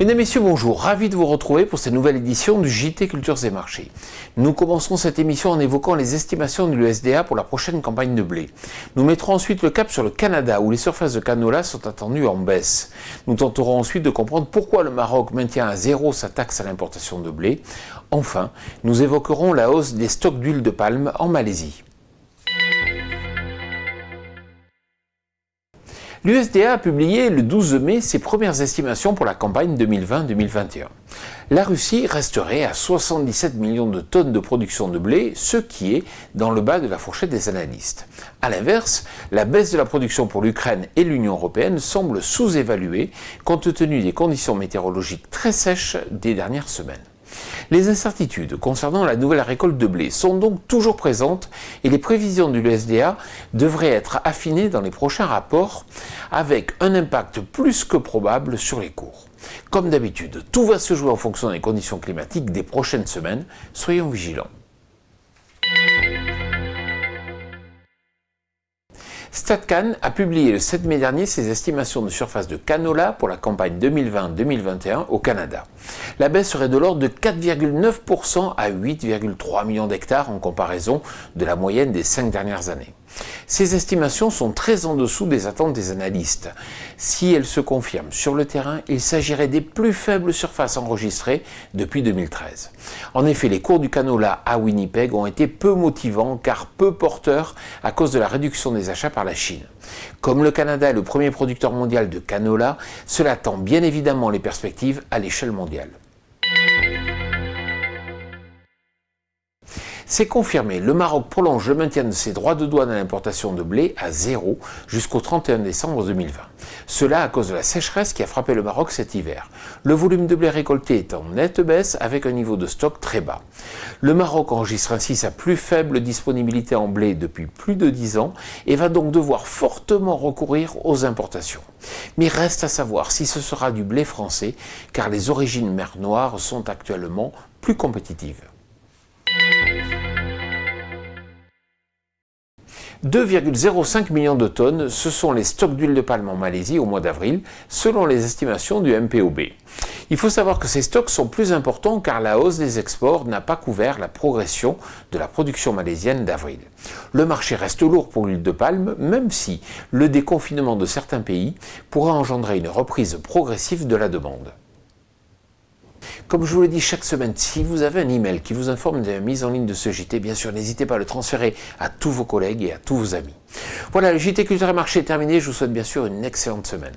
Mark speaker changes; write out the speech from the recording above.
Speaker 1: Mesdames, Messieurs, bonjour. Ravi de vous retrouver pour cette nouvelle édition du JT Cultures et Marchés. Nous commencerons cette émission en évoquant les estimations de l'USDA pour la prochaine campagne de blé. Nous mettrons ensuite le cap sur le Canada, où les surfaces de canola sont attendues en baisse. Nous tenterons ensuite de comprendre pourquoi le Maroc maintient à zéro sa taxe à l'importation de blé. Enfin, nous évoquerons la hausse des stocks d'huile de palme en Malaisie. L'USDA a publié le 12 mai ses premières estimations pour la campagne 2020-2021. La Russie resterait à 77 millions de tonnes de production de blé, ce qui est dans le bas de la fourchette des analystes. A l'inverse, la baisse de la production pour l'Ukraine et l'Union européenne semble sous-évaluée compte tenu des conditions météorologiques très sèches des dernières semaines. Les incertitudes concernant la nouvelle récolte de blé sont donc toujours présentes et les prévisions de l'USDA devraient être affinées dans les prochains rapports avec un impact plus que probable sur les cours. Comme d'habitude, tout va se jouer en fonction des conditions climatiques des prochaines semaines. Soyons vigilants. StatCan a publié le 7 mai dernier ses estimations de surface de canola pour la campagne 2020-2021 au Canada. La baisse serait de l'ordre de 4,9% à 8,3 millions d'hectares en comparaison de la moyenne des 5 dernières années. Ces estimations sont très en dessous des attentes des analystes. Si elles se confirment sur le terrain, il s'agirait des plus faibles surfaces enregistrées depuis 2013. En effet, les cours du canola à Winnipeg ont été peu motivants car peu porteurs à cause de la réduction des achats par la Chine. Comme le Canada est le premier producteur mondial de canola, cela tend bien évidemment les perspectives à l'échelle mondiale. C'est confirmé, le Maroc prolonge le maintien de ses droits de douane à l'importation de blé à zéro jusqu'au 31 décembre 2020. Cela à cause de la sécheresse qui a frappé le Maroc cet hiver. Le volume de blé récolté est en nette baisse avec un niveau de stock très bas. Le Maroc enregistre ainsi sa plus faible disponibilité en blé depuis plus de 10 ans et va donc devoir fortement recourir aux importations. Mais reste à savoir si ce sera du blé français car les origines mer Noire sont actuellement plus compétitives. 2,05 millions de tonnes, ce sont les stocks d'huile de palme en Malaisie au mois d'avril, selon les estimations du MPOB. Il faut savoir que ces stocks sont plus importants car la hausse des exports n'a pas couvert la progression de la production malaisienne d'avril. Le marché reste lourd pour l'huile de palme, même si le déconfinement de certains pays pourrait engendrer une reprise progressive de la demande. Comme je vous le dis chaque semaine, si vous avez un email qui vous informe de la mise en ligne de ce JT, bien sûr, n'hésitez pas à le transférer à tous vos collègues et à tous vos amis. Voilà, le JT Culture et Marché est terminé. Je vous souhaite bien sûr une excellente semaine.